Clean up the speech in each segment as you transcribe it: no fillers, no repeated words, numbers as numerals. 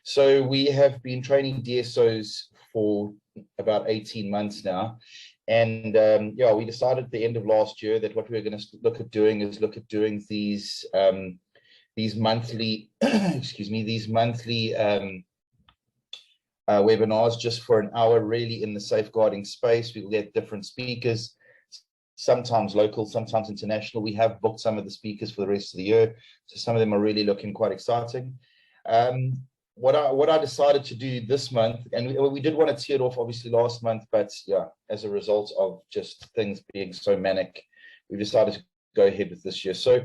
So we have been training DSOs for about 18 months now. And yeah, we decided at the end of last year that what we were going to look at doing is look at doing these monthly, excuse me, these monthly webinars just for an hour, really in the safeguarding space. We'll get different speakers, sometimes local, sometimes international. We have booked some of the speakers for the rest of the year, so some of them are really looking quite exciting. What I decided to do this month, and we did want to tee it off obviously last month, but yeah, as a result of just things being so manic, we decided to go ahead with this year. So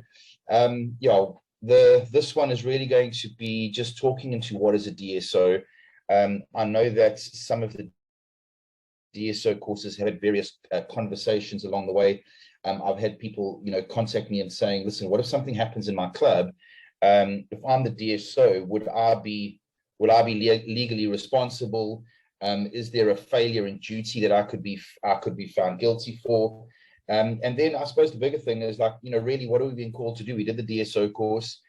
yeah, this one is really going to be just talking into what is a DSO. I know that some of the DSO courses have had various conversations along the way. I've had people, contact me and saying, listen, what if something happens in my club? If I'm the DSO, would I be legally responsible? Is there a failure in duty that I could be found guilty for? And then I suppose the bigger thing is really, what are we being called to do? We did the DSO course.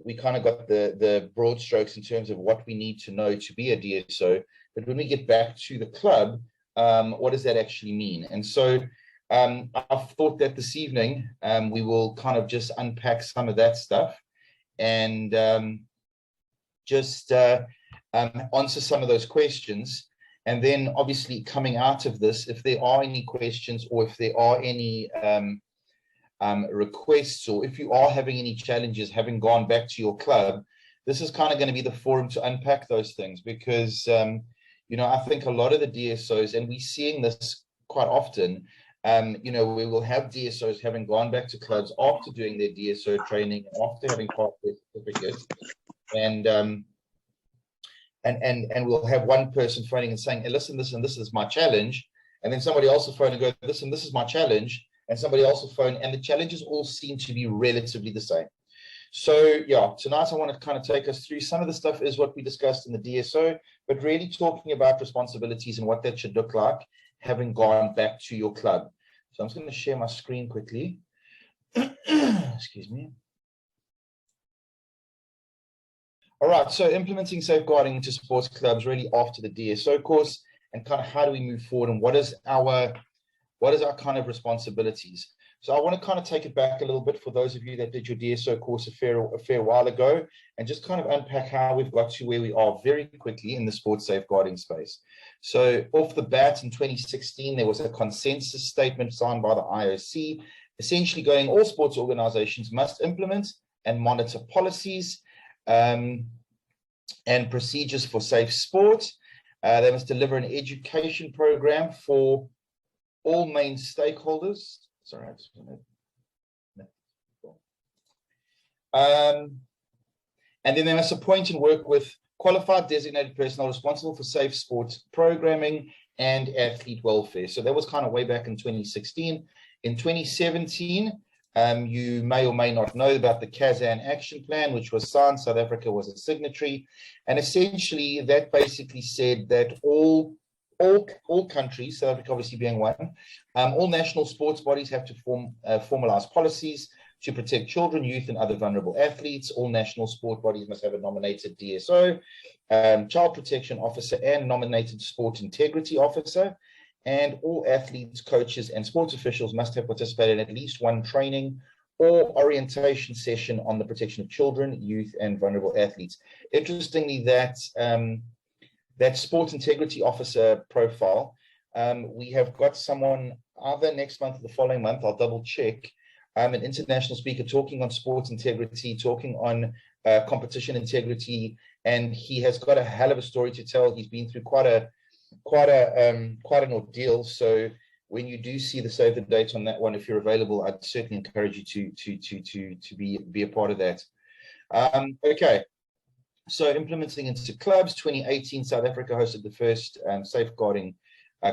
We kind of got the broad strokes in terms of what we need to know to be a DSO. But when we get back to the club, what does that actually mean? And so I've thought that this evening we will kind of just unpack some of that stuff and just answer some of those questions. And then obviously coming out of this, if there are any questions or if there are any requests, or if you are having any challenges having gone back to your club, this is kind of going to be the forum to unpack those things, because I think a lot of the DSOs, and we're seeing this quite often, we will have DSOs having gone back to clubs after doing their DSO training, after having passed their certificate, and we'll have one person phoning and saying, hey, listen, this is my challenge, and then somebody else will phone and go, listen, this is my challenge, and somebody else will phone, and the challenges all seem to be relatively the same. So yeah, tonight I want to kind of take us through some of the stuff is what we discussed in the DSO, but really talking about responsibilities and what that should look like having gone back to your club. So I'm just going to share my screen quickly. Excuse me. All right, so implementing safeguarding into sports clubs really after the DSO course, and kind of how do we move forward, and what is our kind of responsibilities. So I want to kind of take it back a little bit for those of you that did your DSO course a fair while ago, and just kind of unpack how we've got to where we are very quickly in the sports safeguarding space. So off the bat in 2016, there was a consensus statement signed by the IOC, essentially going, all sports organizations must implement and monitor policies and procedures for safe sport. They must deliver an education program for all main stakeholders. Sorry, I just want to. And then they must appoint and work with qualified designated personnel responsible for safe sports programming and athlete welfare. So that was kind of way back in 2016. In 2017, you may or may not know about the Kazan Action Plan, which was signed. South Africa was a signatory. And essentially, that basically said that all countries, South Africa obviously being one, all national sports bodies have to formalize policies to protect children, youth, and other vulnerable athletes. All national sport bodies must have a nominated DSO, child protection officer, and nominated sport integrity officer. And all athletes, coaches, and sports officials must have participated in at least one training or orientation session on the protection of children, youth, and vulnerable athletes. Interestingly, that sport integrity officer profile, we have got someone either next month or the following month, I'll double check, an international speaker talking on sports integrity, talking on competition integrity, and he has got a hell of a story to tell. He's been through quite an ordeal. So when you do see the save the date on that one, if you're available, I'd certainly encourage you to be a part of that. Okay. So implementing into clubs, 2018, South Africa hosted the first safeguarding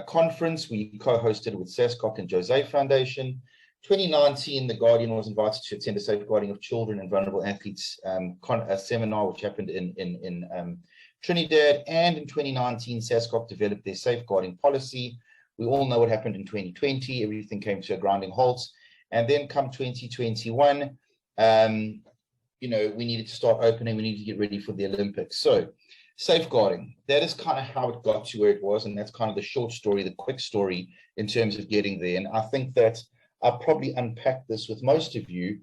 conference. We co-hosted with SASCOC and Jose Foundation. 2019, the Guardian was invited to attend a safeguarding of children and vulnerable athletes seminar, which happened in Trinidad. And in 2019, SASCOC developed their safeguarding policy. We all know what happened in 2020. Everything came to a grinding halt. And then come 2021, you know, we needed to start opening, we needed to get ready for the Olympics. So safeguarding, that is kind of how it got to where it was. And that's kind of the short story, the quick story in terms of getting there. And I think that I'll probably unpack this with most of you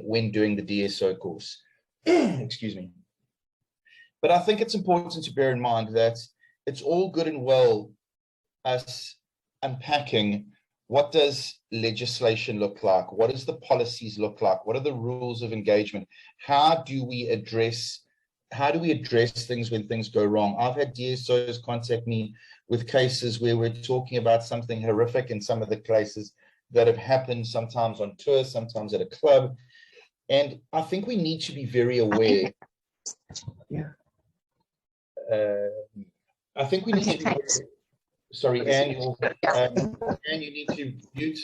when doing the DSO course. Excuse me. But I think it's important to bear in mind that it's all good and well us unpacking what does legislation look like, what does the policies look like, what are the rules of engagement, how do we address things when things go wrong. I've had DSOs contact me with cases where we're talking about something horrific in some of the cases that have happened, sometimes on tour, sometimes at a club. And I think we need to be very aware. Yeah. I think we need to be, sorry, Anne, Anne, you need to mute.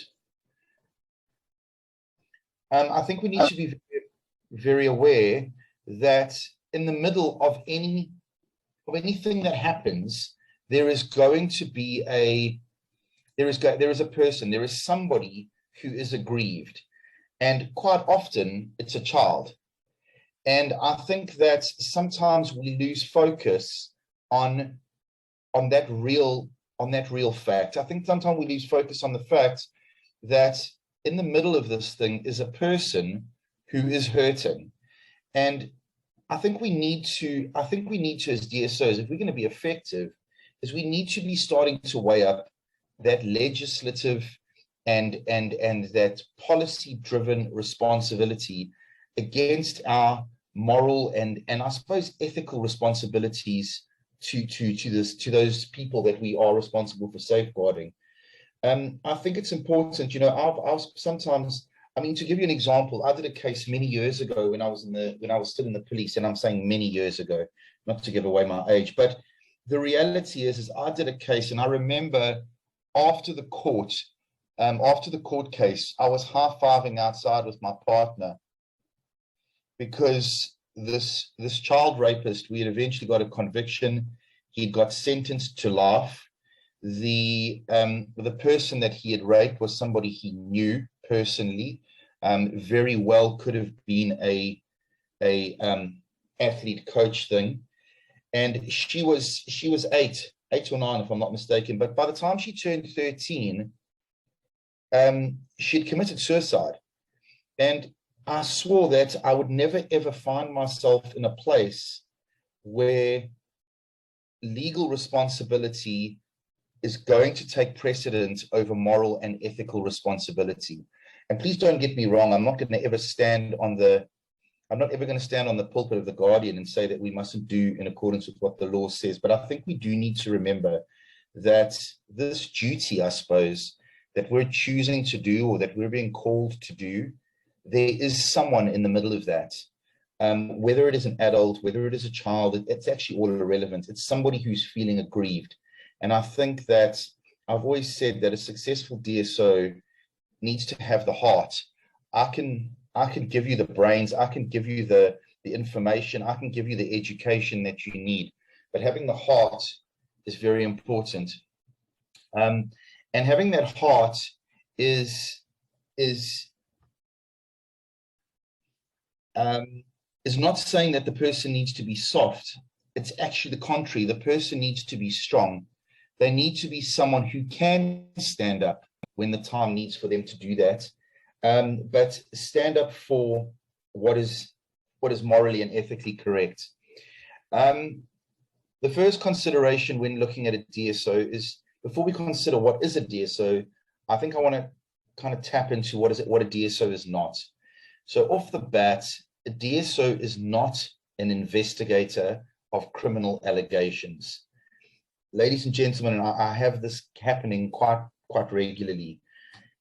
I think we need to be very, very aware that in the middle of anything that happens, there is going to be there is a person, there is somebody who is aggrieved, and quite often it's a child. And I think that sometimes we lose focus on that real fact. I think sometimes we lose focus on the fact that in the middle of this thing is a person who is hurting. And I think we need to, as DSOs, if we're going to be effective, is we need to be starting to weigh up that legislative and that policy-driven responsibility against our moral and I suppose ethical responsibilities to those people that we are responsible for safeguarding. I think it's important, you know, I've sometimes, I mean, to give you an example, I did a case many years ago when I was still in the police, and I'm saying many years ago, not to give away my age, but the reality is I did a case, and I remember after the court case, I was high-fiving outside with my partner because this child rapist, we had eventually got a conviction. He got sentenced to life. The person that he had raped was somebody he knew personally, very well could have been a athlete coach thing, and she was eight or nine if I'm not mistaken. But by the time she turned 13, she'd committed suicide, and I swore that I would never ever find myself in a place where legal responsibility is going to take precedence over moral and ethical responsibility. And please don't get me wrong, I'm not going to ever stand on the pulpit of the Guardian and say that we mustn't do in accordance with what the law says. But I think we do need to remember that this duty, I suppose, that we're choosing to do or that we're being called to do, there is someone in the middle of that. Whether it is an adult, whether it is a child, it's actually all irrelevant. It's somebody who's feeling aggrieved. And I think that I've always said that a successful DSO needs to have the heart. I can give you the brains, I can give you the information, I can give you the education that you need, but having the heart is very important. And having that heart is not saying that the person needs to be soft. It's actually the contrary. The person needs to be strong. They need to be someone who can stand up when the time needs for them to do that, but stand up for what is morally and ethically correct. The first consideration when looking at a DSO is, before we consider what is a DSO, I think I want to kind of tap into what a DSO is not. So off the bat, a DSO is not an investigator of criminal allegations. Ladies and gentlemen, and I have this happening quite regularly.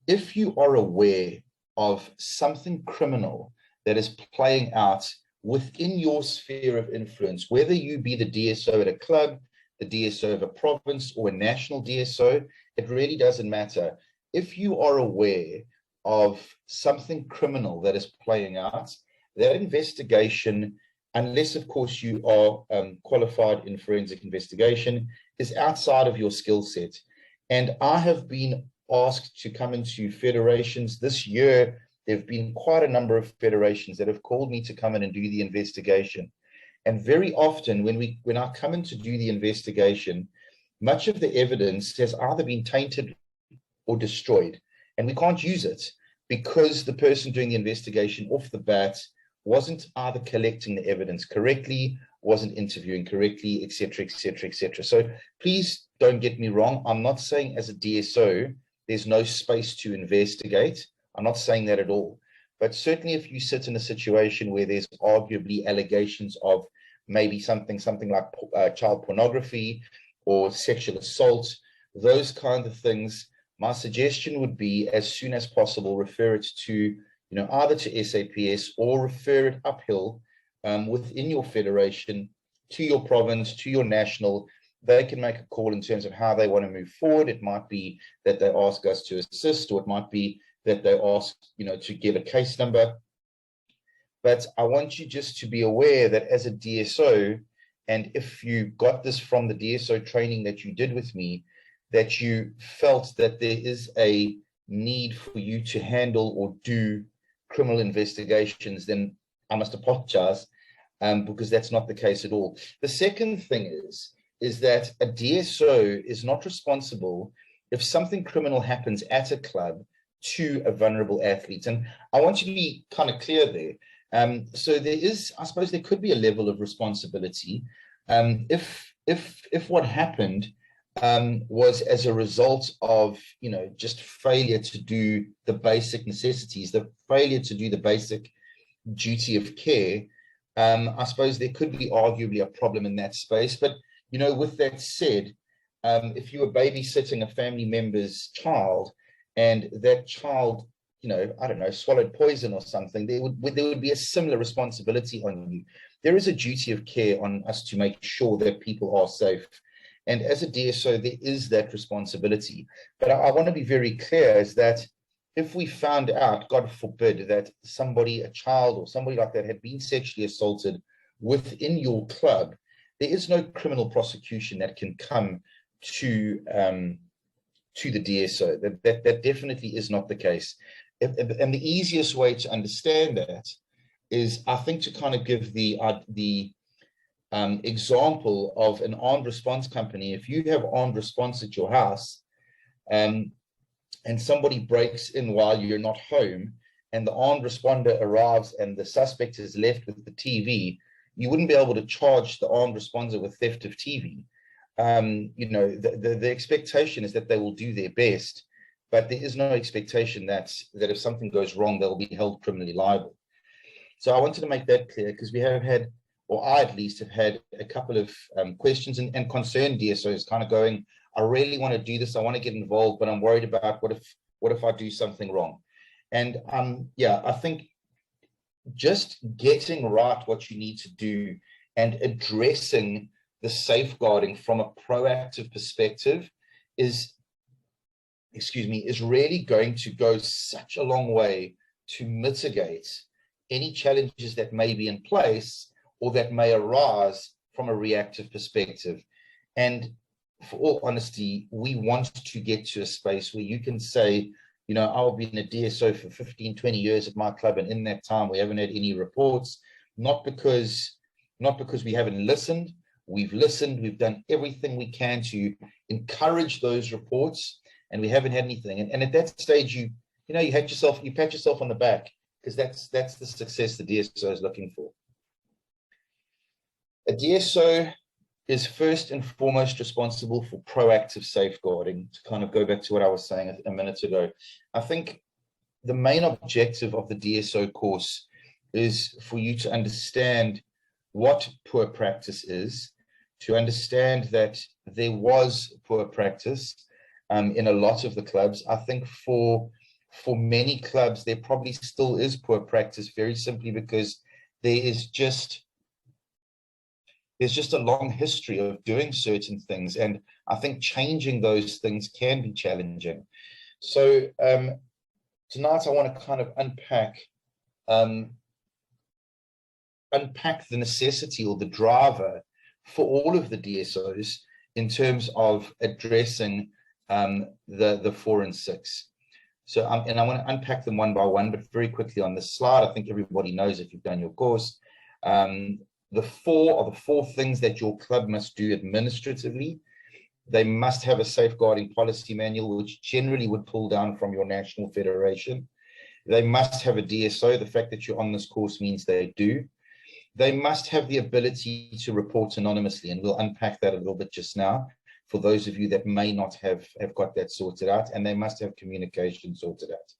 If you are aware of something criminal that is playing out within your sphere of influence, whether you be the DSO at a club, the DSO of a province, or a national DSO, it really doesn't matter. If you are aware of something criminal that is playing out, that investigation, unless of course you are qualified in forensic investigation, is outside of your skill set. And I have been asked to come into federations. This year there have been quite a number of federations that have called me to come in and do the investigation. And very often when I come in to do the investigation, much of the evidence has either been tainted or destroyed, and we can't use it because the person doing the investigation off the bat wasn't either collecting the evidence correctly, wasn't interviewing correctly, etc., etc., etc. So please don't get me wrong. I'm not saying as a DSO, there's no space to investigate. I'm not saying that at all. But certainly if you sit in a situation where there's arguably allegations of maybe something like child pornography or sexual assault, those kind of things, my suggestion would be, as soon as possible, refer it to, either to SAPS or refer it uphill within your federation, to your province, to your national. They can make a call in terms of how they want to move forward. It might be that they ask us to assist, or it might be that they ask, to give a case number. But I want you just to be aware that as a DSO, and if you got this from the DSO training that you did with me, that you felt that there is a need for you to handle or do criminal investigations, then I must apologize, because that's not the case at all. The second thing is that a DSO is not responsible if something criminal happens at a club to a vulnerable athlete. And I want you to be kind of clear there. So there is, I suppose there could be a level of responsibility if what happened was as a result of, just failure to do the basic necessities, the failure to do the basic duty of care. I suppose there could be arguably a problem in that space. But, with that said, if you were babysitting a family member's child and that child, I don't know, swallowed poison or something, there would be a similar responsibility on you. There is a duty of care on us to make sure that people are safe. And as a DSO, there is that responsibility. But I want to be very clear is that if we found out, God forbid, that somebody, a child or somebody like that, had been sexually assaulted within your club, there is no criminal prosecution that can come to the DSO. That definitely is not the case. And the easiest way to understand that is, I think, to kind of give the example of an armed response company. If you have armed response at your house, and somebody breaks in while you're not home, and the armed responder arrives and the suspect is left with the TV, you wouldn't be able to charge the armed responder with theft of TV. The expectation is that they will do their best, but there is no expectation that if something goes wrong, they'll be held criminally liable. So I wanted to make that clear, because we have had, or I at least have had, a couple of questions and concerned DSOs kind of going, I really want to do this, I want to get involved, but I'm worried about what if I do something wrong. And I think just getting right what you need to do and addressing the safeguarding from a proactive perspective is really going to go such a long way to mitigate any challenges that may be in place or that may arise from a reactive perspective. And for all honesty, we want to get to a space where you can say, I've been a DSO for 15, 20 years at my club, and in that time we haven't had any reports, not because we haven't listened. We've listened, we've done everything we can to encourage those reports, and we haven't had anything. And at that stage, you pat yourself on the back, because that's the success the DSO is looking for. A DSO is first and foremost responsible for proactive safeguarding. To kind of go back to what I was saying a minute ago, I think the main objective of the DSO course is for you to understand what poor practice is, to understand that there was poor practice in a lot of the clubs. I think for many clubs, there probably still is poor practice, very simply because there's just a long history of doing certain things, and I think changing those things can be challenging. So tonight I want to kind of unpack the necessity or the driver for all of the DSOs in terms of addressing the 4 and 6. So, and I want to unpack them one by one, but very quickly on this slide, I think everybody knows if you've done your course. The four things that your club must do administratively. They must have a safeguarding policy manual, which generally would pull down from your national federation. They must have a DSO. The fact that you're on this course means they do. They must have the ability to report anonymously, and we'll unpack that a little bit just now for those of you that may not have got that sorted out, and they must have communication sorted out.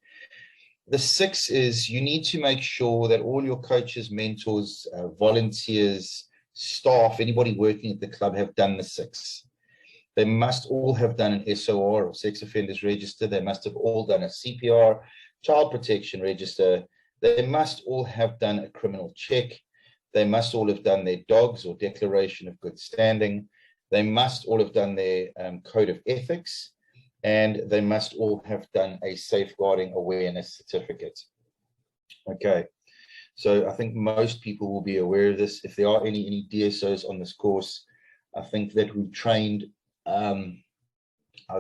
The 6 is you need to make sure that all your coaches, mentors, volunteers, staff, anybody working at the club have done the 6. They must all have done an SOR or sex offenders register. They must have all done a CPR, child protection register. They must all have done a criminal check. They must all have done their dogs or declaration of good standing. They must all have done their code of ethics, and they must all have done a safeguarding awareness certificate. Okay, so I think most people will be aware of this. If there are any DSOs on this course, I think that we trained, I'd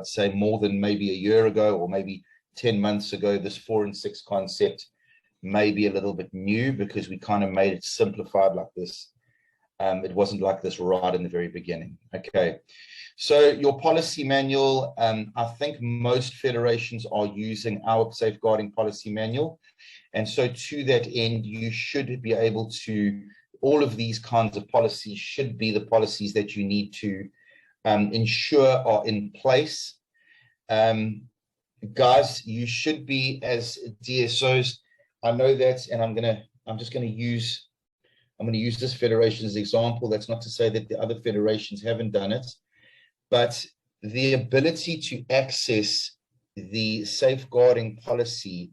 say more than maybe a year ago or maybe 10 months ago. This 4 and 6 concept may be a little bit new because we kind of made it simplified like this. It wasn't like this right in the very beginning. Okay, so your policy manual, I think most federations are using our safeguarding policy manual. And so to that end, you should be able to, all of these kinds of policies should be the policies that you need to ensure are in place. Guys, you should be, as DSOs, I know that, and I'm going to use this federation as an example. That's not to say that the other federations haven't done it, but the ability to access the safeguarding policy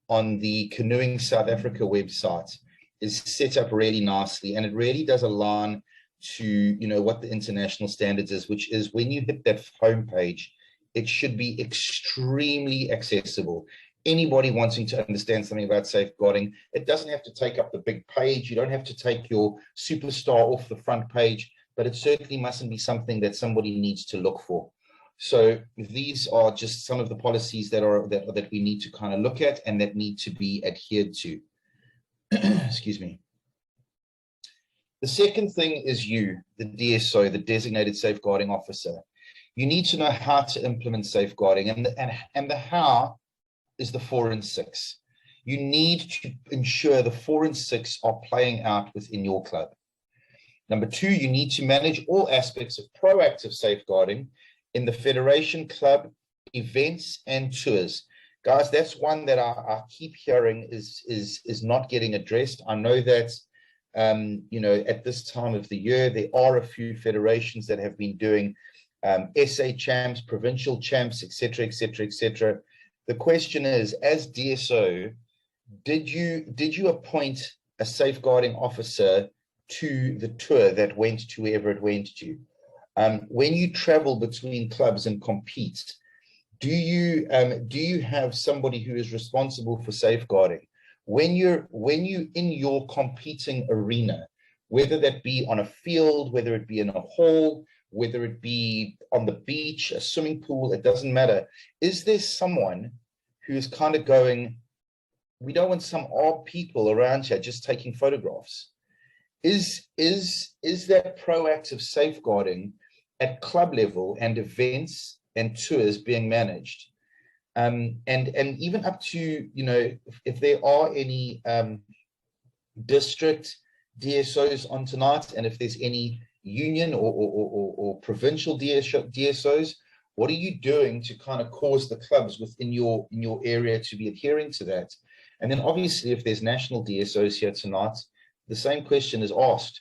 on the Canoeing South Africa website is set up really nicely, and it really does align to what the international standards is, which is when you hit that homepage, it should be extremely accessible. Anybody wanting to understand something about safeguarding, it doesn't have to take up the big page. You don't have to take your superstar off the front page, but it certainly mustn't be something that somebody needs to look for. So these are just some of the policies that we need to kind of look at and that need to be adhered to. Excuse me. The second thing is the DSO, the designated safeguarding officer. You need to know how to implement safeguarding, and the how is the 4 and 6. You need to ensure the 4 and 6 are playing out within your club. Number 2, you need to manage all aspects of proactive safeguarding in the federation, club, events, and tours. Guys, that's one that I keep hearing is not getting addressed. I know that at this time of the year, there are a few federations that have been doing SA champs, provincial champs, etc., etc., etc. The question is, as DSO, did you appoint a safeguarding officer to the tour that went to wherever it went to? When you travel between clubs and compete, do you have somebody who is responsible for safeguarding? When you in your competing arena, whether that be on a field, whether it be in a hall, whether it be on the beach, a swimming pool, it doesn't matter. Is there someone who is kind of going, we don't want some odd people around here just taking photographs? Is that proactive safeguarding at club level and events and tours being managed? And even up to, if there are any district DSOs on tonight, and if there's any union or provincial DSOs, what are you doing to kind of cause the clubs within your area to be adhering to that? And then obviously, if there's national DSOs here tonight, the same question is asked.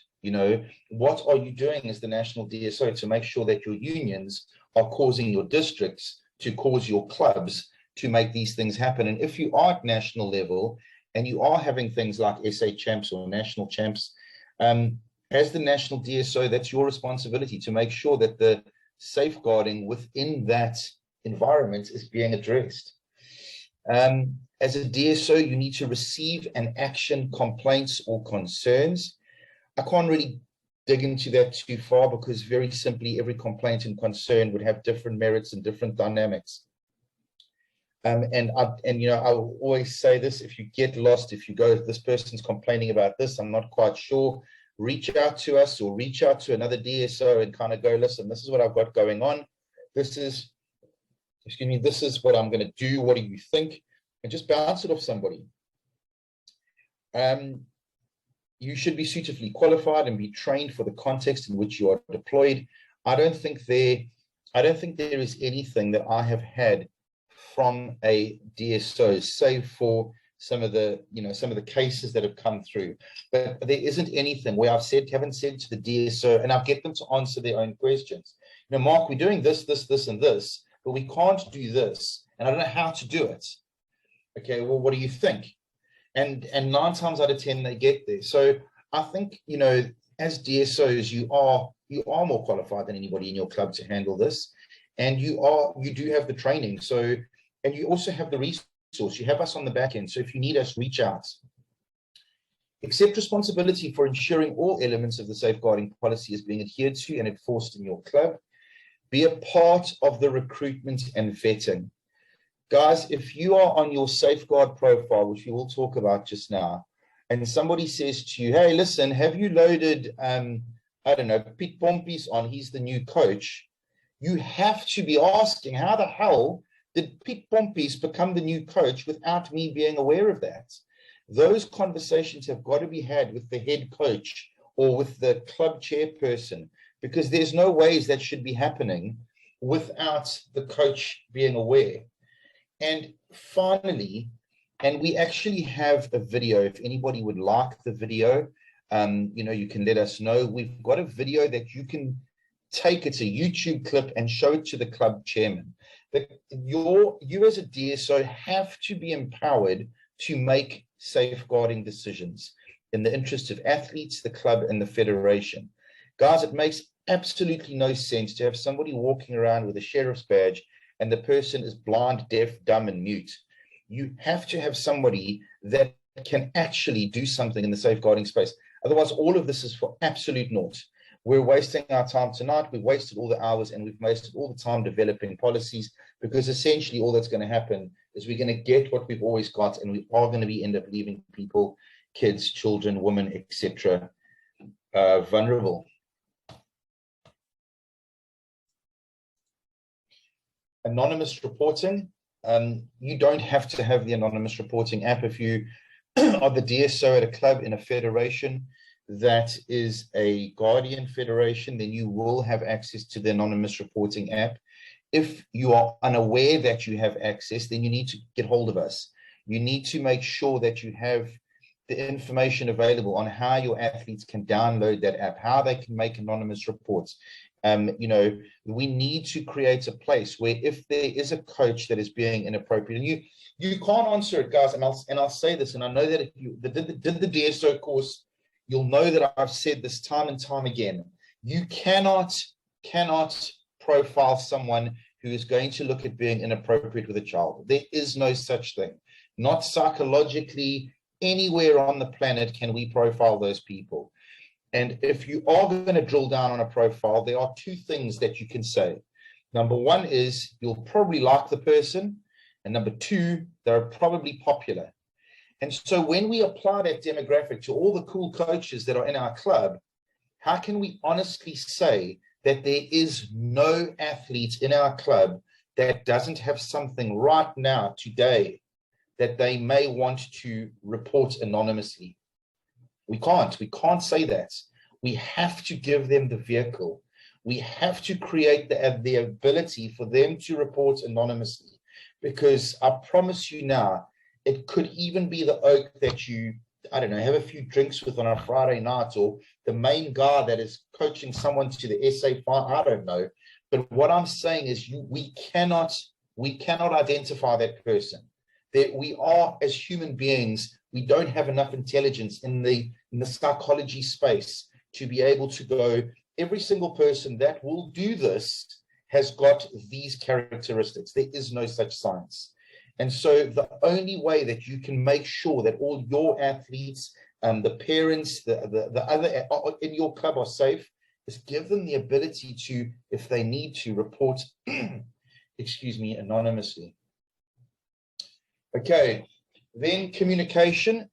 What are you doing as the national DSO to make sure that your unions are causing your districts to cause your clubs to make these things happen? And if you are at national level and you are having things like SA champs or national champs, as the national DSO, that's your responsibility to make sure that the safeguarding within that environment is being addressed. As a DSO, you need to receive and action complaints or concerns. I can't really dig into that too far because very simply, every complaint and concern would have different merits and different dynamics. And I will always say this: if you get lost, if you go, this person's complaining about this, I'm not quite sure, reach out to us or reach out to another DSO and kind of go, listen, this is what I've got going on. This is, excuse me, this is what I'm going to do. What do you think? And just bounce it off somebody. You should be suitably qualified and be trained for the context in which you are deployed. I don't think there is anything that I have had from a DSO, save for some of the cases that have come through. But there isn't anything where haven't said to the DSO, and I'll get them to answer their own questions. Mark, we're doing this, and this, but we can't do this, and I don't know how to do it. Okay, well, what do you think? And 9 times out of 10, they get there. So I think, as DSOs, you are more qualified than anybody in your club to handle this. And you do have the training. So, and you also have the resource. You have us on the back end. So if you need us, reach out. Accept responsibility for ensuring all elements of the safeguarding policy is being adhered to and enforced in your club. Be a part of the recruitment and vetting. Guys, if you are on your safeguard profile, which we will talk about just now, and somebody says to you, hey, listen, have you loaded, I don't know, Pete Pompies on, he's the new coach, you have to be asking, how the hell did Pete Pompies become the new coach without me being aware of that? Those conversations have got to be had with the head coach or with the club chairperson, because there's no ways that should be happening without the coach being aware. And finally, and we actually have a video, if anybody would like the video, you can let us know. We've got a video that you can take, it's a YouTube clip, and show it to the club chairman. That you as a DSO have to be empowered to make safeguarding decisions in the interest of athletes, the club, and the federation. Guys, it makes absolutely no sense to have somebody walking around with a sheriff's badge and the person is blind, deaf, dumb, and mute. You have to have somebody that can actually do something in the safeguarding space. Otherwise, all of this is for absolute naught. We're wasting our time tonight. We've wasted all the hours, and we've wasted all the time developing policies, because essentially all that's going to happen is we're going to get what we've always got, and we are going to end up leaving people, kids, children, women, etc., vulnerable. Anonymous reporting. You don't have to have the anonymous reporting app. If you are the DSO at a club in a federation that is a Guardian federation, then you will have access to the anonymous reporting app. If you are unaware that you have access, then you need to get hold of us. You need to make sure that you have the information available on how your athletes can download that app, how they can make anonymous reports. We need to create a place where if there is a coach that is being inappropriate, and you can't answer it, guys, and I'll say this, and I know that if you did the DSO course, you'll know that I've said this time and time again. You cannot profile someone who is going to look at being inappropriate with a child. There is no such thing. Not psychologically, anywhere on the planet can we profile those people. And if you are going to drill down on a profile, there are 2 things that you can say. Number 1 is you'll probably like the person. And number 2, they're probably popular. And so when we apply that demographic to all the cool coaches that are in our club, how can we honestly say that there is no athlete in our club that doesn't have something right now, today, that they may want to report anonymously? We can't say that. We have to give them the vehicle. We have to create the ability for them to report anonymously, because I promise you now, it could even be the oak that you, I don't know, have a few drinks with on a Friday night, or the main guy that is coaching someone to the SA final, I don't know. But what I'm saying is we cannot identify that person. That we are, as human beings, we don't have enough intelligence in the psychology space to be able to go, every single person that will do this has got these characteristics. There is no such science. And so the only way that you can make sure that all your athletes, the parents, the other in your club are safe, is give them the ability to, if they need to, report, anonymously. Okay, then communication.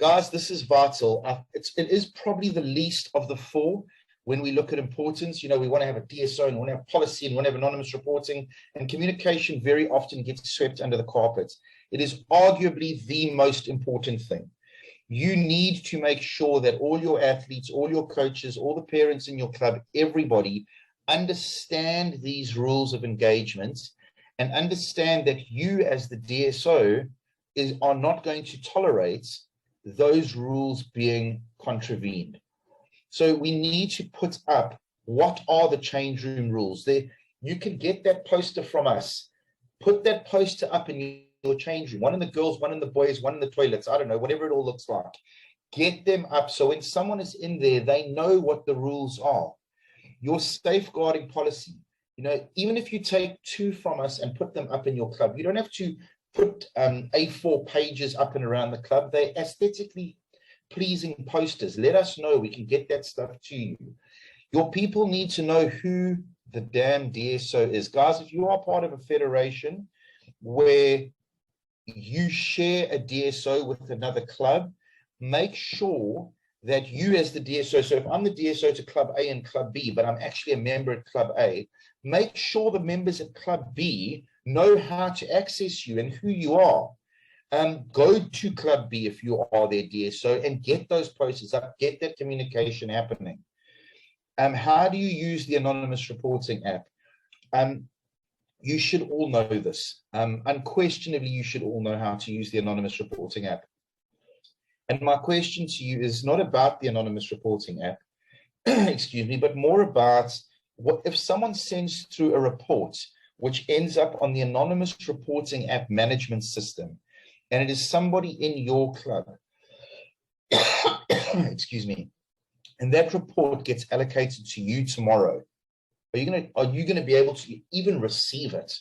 Guys, this is vital. It is probably the least of the four when we look at importance. You know, we want to have a DSO and we want to have policy and we want to have anonymous reporting, and communication very often gets swept under the carpet. It is arguably the most important thing. You need to make sure that all your athletes, all your coaches, all the parents in your club, everybody understand these rules of engagement and understand that you as the DSO are not going to tolerate those rules being contravened. So we need to put up what are the change room rules. There, you can get that poster from us. Put that poster up in your change room, one in the girls, one in the boys, one in the toilets, I don't know, whatever it all looks like. Get them up so when someone is in there, they know what the rules are. Your safeguarding policy, you know, even if you take 2 from us and put them up in your club, you don't have to put A4 pages up and around the club. They're aesthetically pleasing posters. Let us know. We can get that stuff to you. Your people need to know who the damn DSO is. Guys, if you are part of a federation where you share a DSO with another club, make sure that you as the DSO, so if I'm the DSO to Club A and Club B, but I'm actually a member at Club A, make sure the members at Club B know how to access you and who you are. Go to Club B if you are their DSO and get those posters up, get that communication happening. How do you use the anonymous reporting app? You should all know this. Unquestionably, you should all know how to use the anonymous reporting app. And my question to you is not about the anonymous reporting app, excuse me, but more about what if someone sends through a report which ends up on the anonymous reporting app management system, and it is somebody in your club, excuse me, and that report gets allocated to you tomorrow, are you gonna be able to even receive it?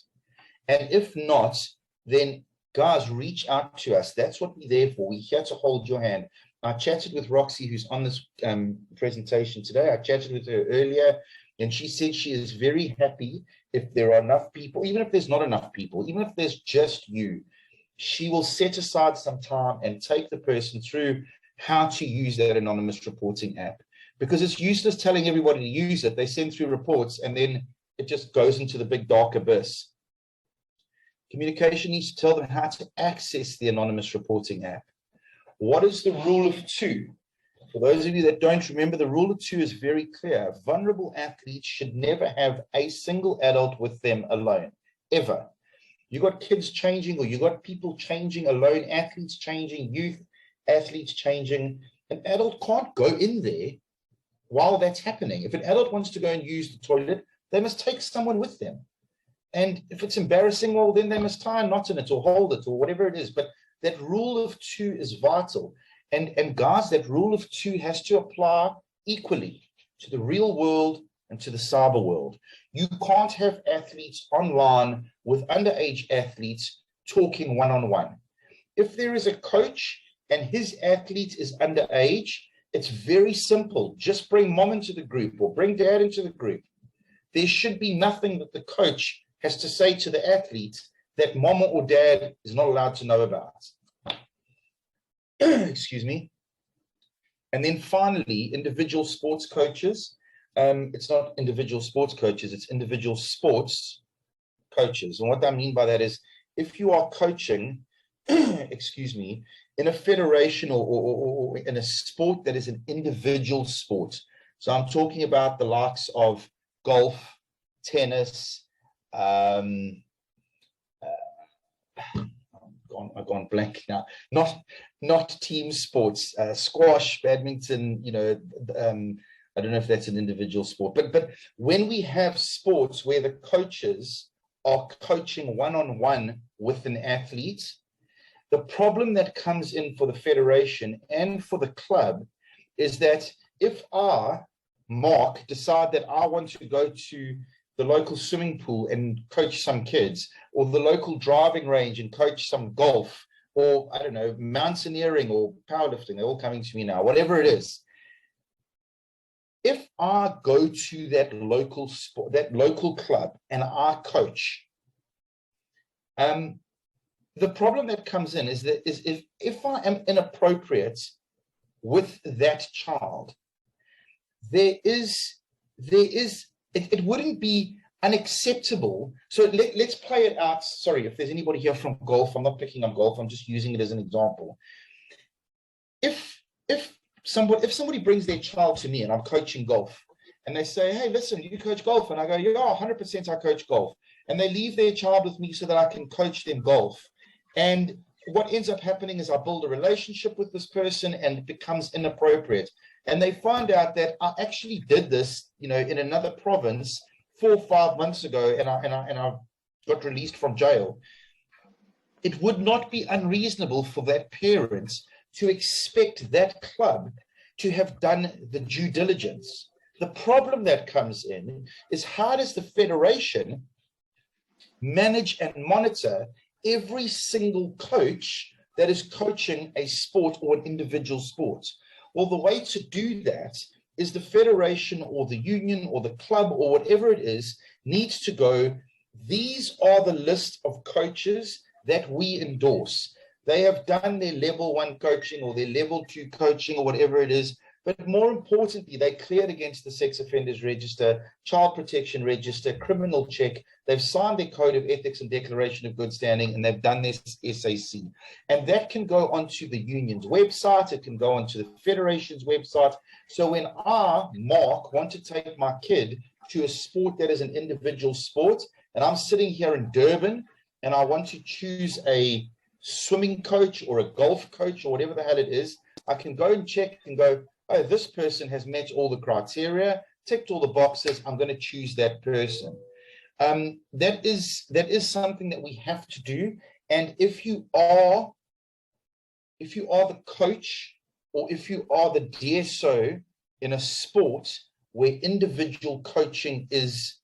And if not, then guys, reach out to us. That's what we're there for. We're here to hold your hand. I chatted with Roxy, who's on this presentation today. I chatted with her earlier, and she said she is very happy if there are enough people, even if there's not enough people, even if there's just you, she will set aside some time and take the person through how to use that anonymous reporting app. Because it's useless telling everybody to use it. They send through reports and then it just goes into the big dark abyss. Communication needs to tell them how to access the anonymous reporting app. What is the rule of 2? For those of you that don't remember, the rule of 2 is very clear. Vulnerable athletes should never have a single adult with them alone, ever. You got kids changing, or you got people changing alone, athletes changing, youth athletes changing. An adult can't go in there while that's happening. If an adult wants to go and use the toilet, they must take someone with them. And if it's embarrassing, well, then they must tie a knot in it or hold it or whatever it is. But that rule of 2 is vital. And guys, that rule of 2 has to apply equally to the real world and to the cyber world. You can't have athletes online with underage athletes talking one-on-one. If there is a coach and his athlete is underage, it's very simple. Just bring mom into the group or bring dad into the group. There should be nothing that the coach has to say to the athlete that mama or dad is not allowed to know about. Excuse me. And then finally, individual sports coaches. It's not individual sports coaches, it's individual sports coaches. And what I mean by that is if you are coaching, excuse me, in a federation or in a sport that is an individual sport. So I'm talking about the likes of golf, tennis, I've gone blank now. Not team sports, squash, badminton. You know, I don't know if that's an individual sport, but when we have sports where the coaches are coaching one-on-one with an athlete, the problem that comes in for the federation and for the club is that if I, Mark, decide that I want to go to the local swimming pool and coach some kids, or the local driving range and coach some golf, or I don't know, mountaineering or powerlifting, they're all coming to me now, whatever it is. If I go to that local sport, that local club, and I coach, the problem that comes in is if I am inappropriate with that child, it wouldn't be unacceptable. So let's play it out. Sorry, if there's anybody here from golf, I'm not picking on golf, I'm just using it as an example. If somebody brings their child to me and I'm coaching golf, and they say, hey, listen, you coach golf? And I go, yeah, 100% I coach golf. And they leave their child with me so that I can coach them golf. And what ends up happening is I build a relationship with this person and it becomes inappropriate. And they find out that I actually did this, in another province 4 or 5 months ago, and I got released from jail. It would not be unreasonable for that parent to expect that club to have done the due diligence. The problem that comes in is, how does the federation manage and monitor every single coach that is coaching a sport or an individual sport? Well, the way to do that is the federation or the union or the club or whatever it is needs to go, these are the list of coaches that we endorse. They have done their level 1 coaching or their level 2 coaching or whatever it is. But more importantly, they cleared against the sex offenders register, child protection register, criminal check. They've signed their code of ethics and declaration of good standing, and they've done their SAC. And that can go onto the union's website. It can go onto the federation's website. So when I, Mark, want to take my kid to a sport that is an individual sport, and I'm sitting here in Durban, and I want to choose a swimming coach or a golf coach or whatever the hell it is, I can go and check and go, oh, this person has met all the criteria, ticked all the boxes, I'm going to choose that person. That is something that we have to do. And if you are the coach, or if you are the DSO in a sport where individual coaching is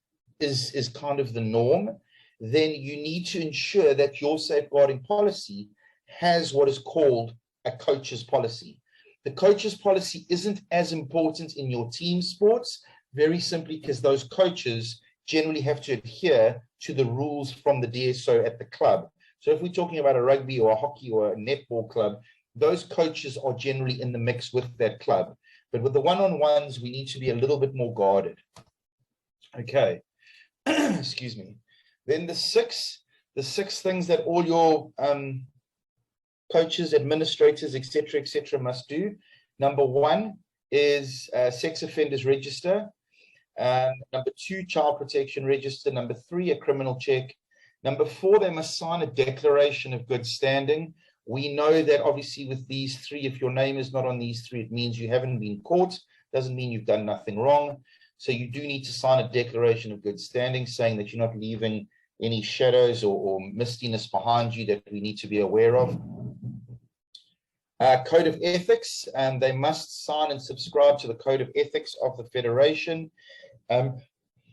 kind of the norm, then you need to ensure that your safeguarding policy has what is called a coach's policy. The coach's policy isn't as important in your team sports, very simply because those coaches generally have to adhere to the rules from the DSO at the club. So if we're talking about a rugby or a hockey or a netball club, those coaches are generally in the mix with that club. But with the one-on-ones, we need to be a little bit more guarded. Okay, excuse me. Then the six things that all your coaches, administrators, etc., must do. Number 1 is sex offenders register. Number 2, child protection register. Number 3, a criminal check. Number 4, they must sign a declaration of good standing. We know that obviously with these 3, if your name is not on these 3, it means you haven't been caught. Doesn't mean you've done nothing wrong. So you do need to sign a declaration of good standing saying that you're not leaving any shadows or mistiness behind you that we need to be aware of. Code of ethics, they must sign and subscribe to the code of ethics of the federation, and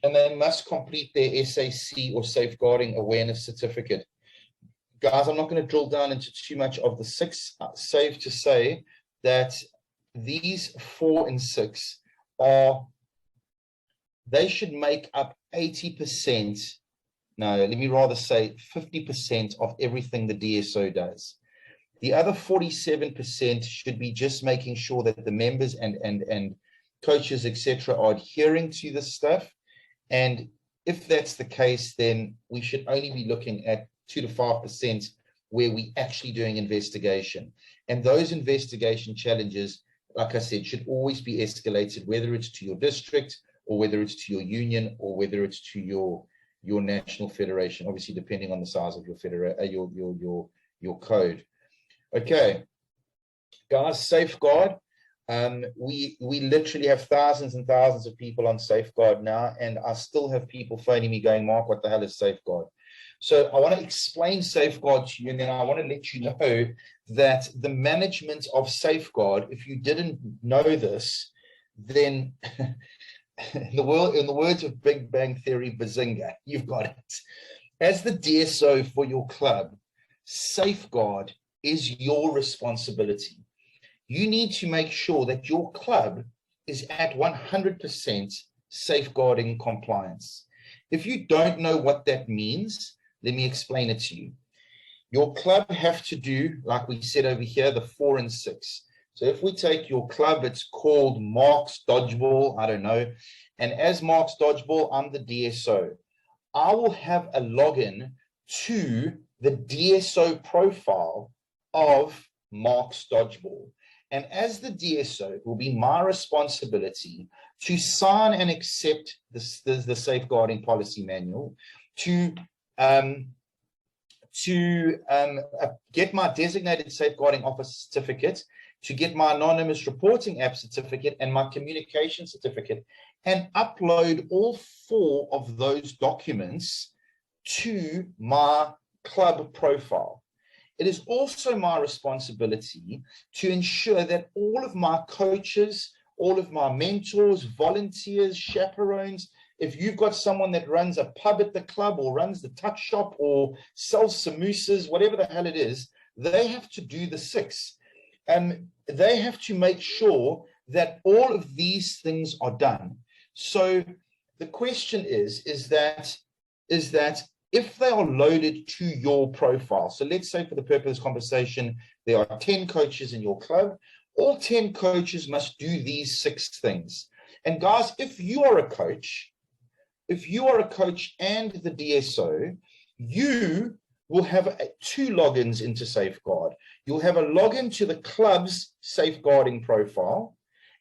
they must complete their SAC or safeguarding awareness certificate. Guys, I'm not going to drill down into too much of the 6, safe to say that these 4 and 6 they should make up 80%, no, let me rather say 50% of everything the DSO does. The other 47% should be just making sure that the members and coaches, etc., are adhering to this stuff. And if that's the case, then we should only be looking at 2 to 5% where we're actually doing investigation. And those investigation challenges, like I said, should always be escalated, whether it's to your district or whether it's to your union or whether it's to your national federation, obviously depending on the size of your code. Okay, guys, safeguard. We literally have thousands and thousands of people on safeguard now, and I still have people phoning me going, Mark, what the hell is safeguard? So I want to explain safeguard to you, and then I want to let you know that the management of safeguard, if you didn't know this, then in the words of Big Bang Theory, bazinga, you've got it. As the DSO for your club, safeguard is your responsibility. You need to make sure that your club is at 100% safeguarding compliance. If you don't know what that means, let me explain it to you. your club have to do, like we said over here, the 4 and 6. So if we take your club, it's called Marc's Dodgeball, I don't know. And as Marc's Dodgeball, I'm the DSO. I will have a login to the DSO profile of Marc's Dodgeball. And as the DSO, it will be my responsibility to sign and accept the safeguarding policy manual, to get my designated safeguarding officer certificate, to get my anonymous reporting app certificate and my communication certificate, and upload all 4 of those documents to my club profile. It is also my responsibility to ensure that all of my coaches, all of my mentors, volunteers, chaperones, if you've got someone that runs a pub at the club or runs the tuck shop or sells samosas, whatever the hell it is, they have to do the 6. They have to make sure that all of these things are done. So the question is that if they are loaded to your profile, so let's say for the purpose of this conversation, there are 10 coaches in your club, all 10 coaches must do these 6 things. And guys, if you are a coach and the DSO, you will have 2 logins into Safeguard. You'll have a login to the club's safeguarding profile,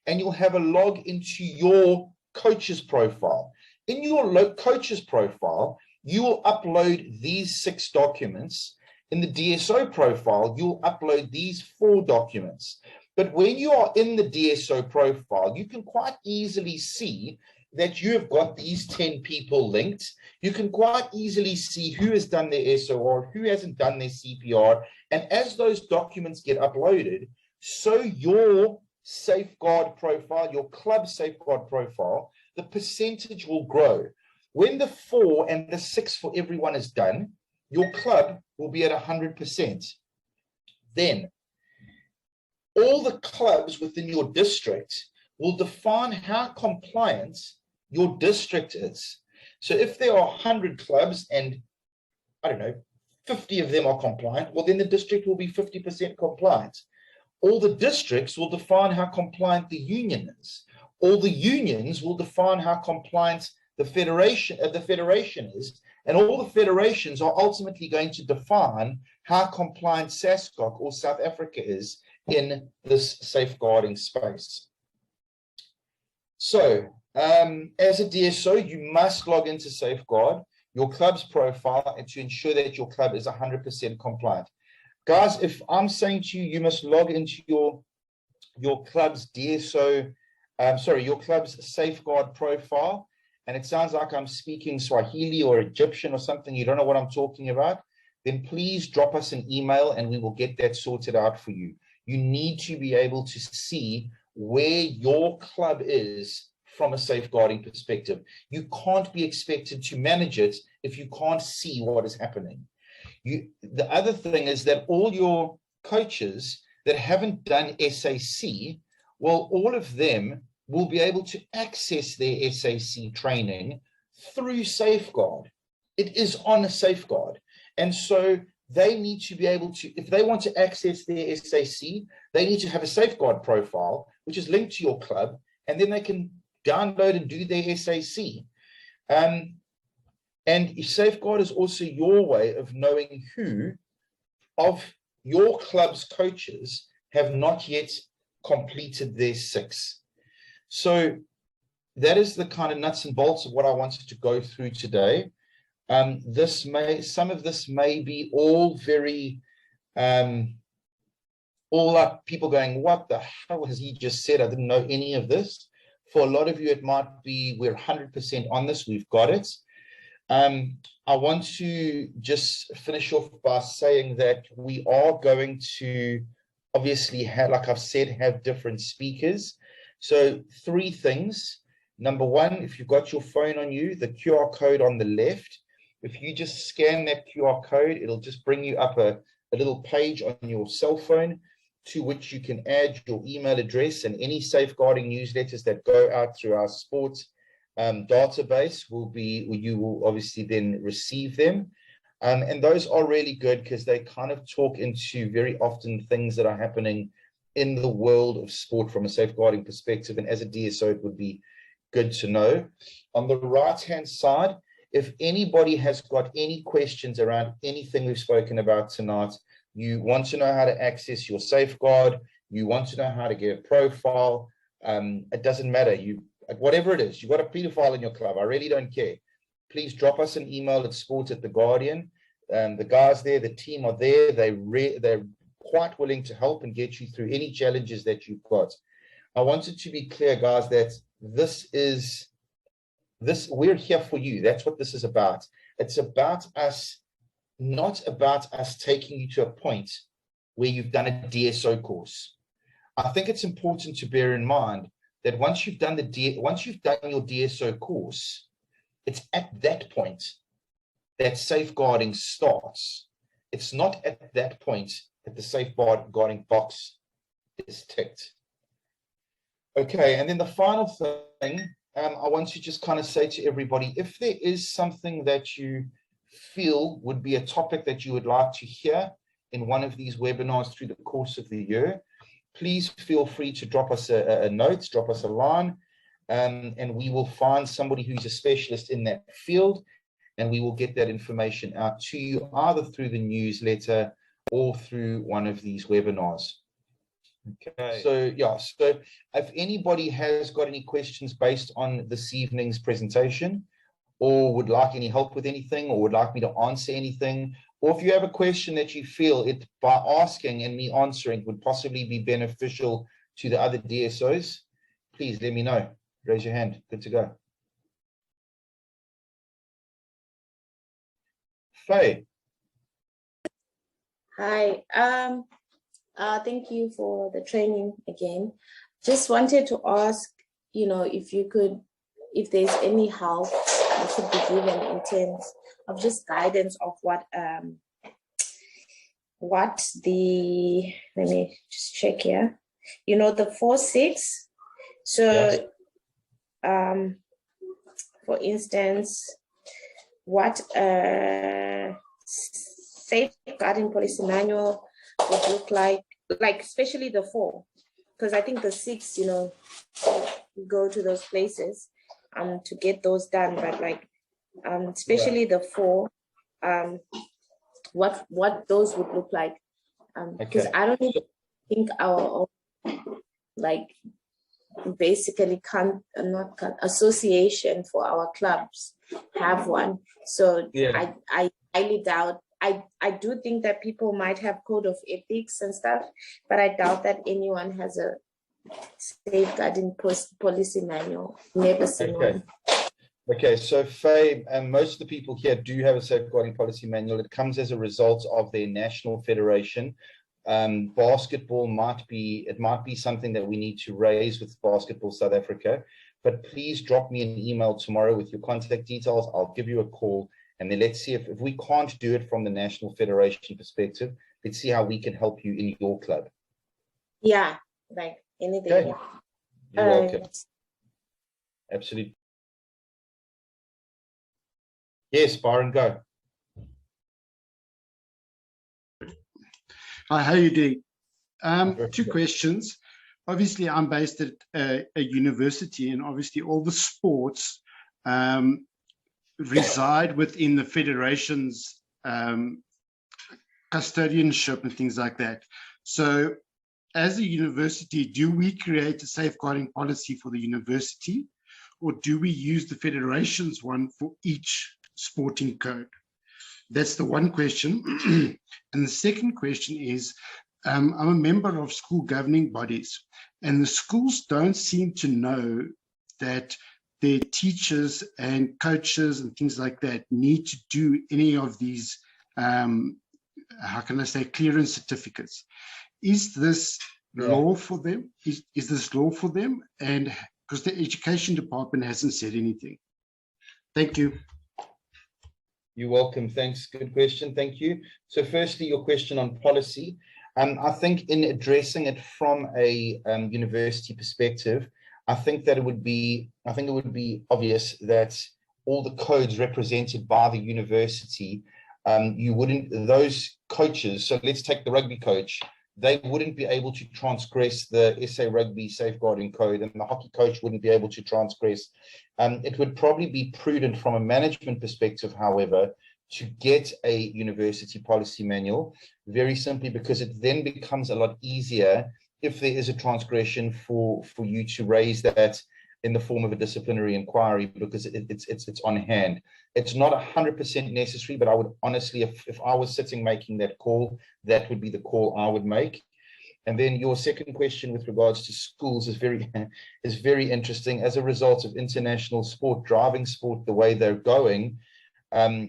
and you'll have a log into your coach's profile. In your coach's profile, you will upload these 6 documents. In the DSO profile, you'll upload these 4 documents. But when you are in the DSO profile, you can quite easily see that you have got these 10 people linked. You can quite easily see who has done their SOR, who hasn't done their CPR. And as those documents get uploaded, so your safeguard profile, your club safeguard profile, the percentage will grow. When the 4 and the 6 for everyone is done, your club will be at 100%. Then all the clubs within your district will define how compliant your district is. So if there are 100 clubs and, I don't know, 50 of them are compliant, well, then the district will be 50% compliant. All the districts will define how compliant the union is. All the unions will define how compliant the federation is, and all the federations are ultimately going to define how compliant SASCOC or South Africa is in this safeguarding space. So, as a DSO, you must log into Safeguard, your club's profile, and to ensure that your club is 100% compliant. Guys, if I'm saying to you, you must log into your club's DSO, your club's Safeguard profile, and it sounds like I'm speaking Swahili or Egyptian or something, you don't know what I'm talking about, then please drop us an email and we will get that sorted out for you. You need to be able to see where your club is from a safeguarding perspective. You can't be expected to manage it if you can't see what is happening. The other thing is that all your coaches that haven't done SAC, well, all of them will be able to access their SAC training through Safeguard. It is on a Safeguard. And so they need to be able to, if they want to access their SAC, they need to have a Safeguard profile, which is linked to your club, and then they can download and do their SAC. And Safeguard is also your way of knowing who of your club's coaches have not yet completed their 6. So that is the kind of nuts and bolts of what I wanted to go through today. Some of this may be all very, all like people going, what the hell has he just said? I didn't know any of this. For a lot of you, it might be, we're 100% on this, we've got it. I want to just finish off by saying that we are going to obviously have, like I've said, have different speakers. So 3 things. Number 1, if you've got your phone on you, the QR code on the left, if you just scan that QR code, it'll just bring you up a little page on your cell phone to which you can add your email address, and any safeguarding newsletters that go out through our sports database you will obviously then receive them. And those are really good because they kind of talk into very often things that are happening in the world of sport from a safeguarding perspective. And as a DSO, it would be good to know. On the right-hand side, if anybody has got any questions around anything we've spoken about tonight, you want to know how to access your safeguard, you want to know how to get a profile, it doesn't matter. Whatever it is, you've got a pedophile in your club, I really don't care. Please drop us an email at sports@theguardian. The guys there, the team are there. They're quite willing to help and get you through any challenges that you've got. I wanted to be clear, guys, that we're here for you. That's what this is about. It's about us, not about us taking you to a point where you've done a DSO course. I think it's important to bear in mind that once you've done your DSO course, it's at that point that safeguarding starts. It's not at that point that the safeguarding box is ticked. Okay, and then the final thing, I want to just kind of say to everybody, if there is something that you feel would be a topic that you would like to hear in one of these webinars through the course of the year, please feel free to drop us a note, drop us a line, and we will find somebody who's a specialist in that field, and we will get that information out to you either through the newsletter or through one of these webinars. Okay. So yeah, so if anybody has got any questions based on this evening's presentation, or would like any help with anything, or would like me to answer anything, or if you have a question that you feel it by asking and me answering would possibly be beneficial to the other DSOs, please let me know. Raise your hand. Good to go. Faye. Hi. Thank you for the training again. Just wanted to ask, if there's any help that could be given in terms of just guidance of let me just check here, the 4-6. So, yes. For instance, what safeguarding policy manual would look like especially the 4, because I think the 6, you go to those places to get those done, but especially the 4, what those would look like, because I don't think our basically association for our clubs have one. So yeah. I highly doubt. I do think that people might have code of ethics and stuff, but I doubt that anyone has a safeguarding policy manual. Never seen one. Okay, so Faye, and most of the people here do have a safeguarding policy manual. It comes as a result of their national federation. Basketball might be something that we need to raise with Basketball South Africa, but please drop me an email tomorrow with your contact details. I'll give you a call, and then let's see if we can't do it from the national federation perspective, let's see how we can help you in your club. Yeah, anything. Okay. You're welcome. Absolutely. Yes, Byron, go. Hi, how are you doing? 2 questions. Obviously, I'm based at a university, and obviously all the sports reside within the federation's custodianship and things like that. So as a university, do we create a safeguarding policy for the university, or do we use the federation's one for each sporting code? That's the one question. And the second question is, I'm a member of school governing bodies, and the schools don't seem to know that their teachers and coaches and things like that need to do any of these, how can I say, clearance certificates. Is this law for them? Is this law for them? And because the education department hasn't said anything. Thank you. You're welcome. Thanks. Good question. Thank you. So firstly, your question on policy. I think in addressing it from a university perspective, I think it would be obvious that all the codes represented by the university you wouldn't, those coaches, so let's take the rugby coach, they wouldn't be able to transgress the SA Rugby Safeguarding Code, and the hockey coach wouldn't be able to transgress. It would probably be prudent from a management perspective, however, to get a university policy manual, very simply because it then becomes a lot easier if there is a transgression for you to raise that in the form of a disciplinary inquiry, because it's on hand. It's not 100% necessary, but I would honestly, if I was sitting making that call, that would be the call I would make. And then your second question with regards to schools is very interesting. As a result of international sport, driving sport the way they're going,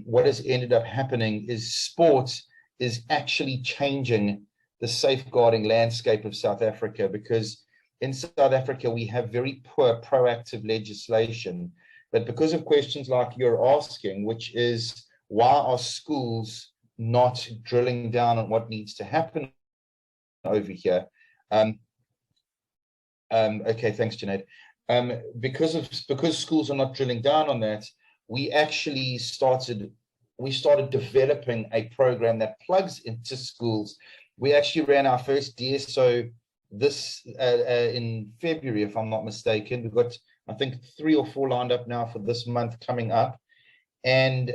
what has ended up happening is sport is actually changing the safeguarding landscape of South Africa, because in South Africa, we have very poor proactive legislation. But because of questions like you're asking, which is why are schools not drilling down on what needs to happen over here? Okay, thanks, Junaid. Because schools are not drilling down on that, we actually started developing a program that plugs into schools. We actually ran our first DSO this in February, if I'm not mistaken. We've got, I think, 3 or 4 lined up now for this month coming up. And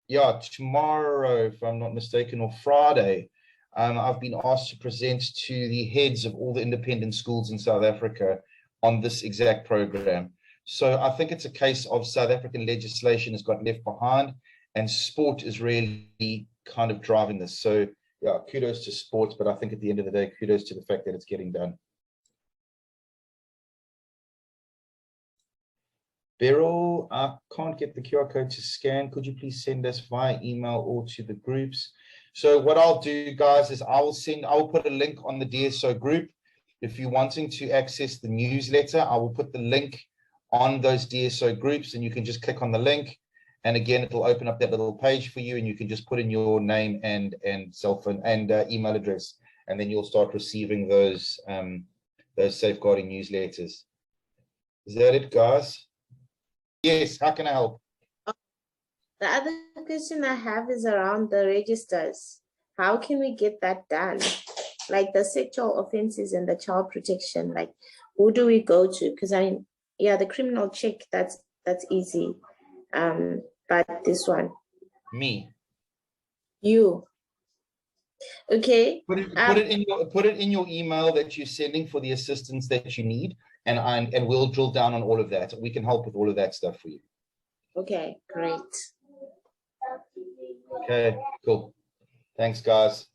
yeah, tomorrow, if I'm not mistaken, or Friday, I've been asked to present to the heads of all the independent schools in South Africa on this exact program. So I think it's a case of South African legislation has got left behind, and sport is really kind of driving this. So yeah, kudos to sports, but I think at the end of the day, kudos to the fact that it's getting done. Beryl, I can't get the QR code to scan. Could you please send us via email or to the groups? So what I'll do, guys, is I will put a link on the DSO group. If you're wanting to access the newsletter, I will put the link on those DSO groups, and you can just click on the link. And again, it'll open up that little page for you, and you can just put in your name and cell phone and email address, and then you'll start receiving those safeguarding newsletters. Is that it, guys? Yes, how can I help? The other question I have is around the registers. How can we get that done? Like the sexual offenses and the child protection, like who do we go to? Because yeah, the criminal check, that's easy. But this one, me, you, okay. Put it in your email that you're sending for the assistance that you need, and we'll drill down on all of that. We can help with all of that stuff for you. Okay, great. Okay, cool. Thanks, guys.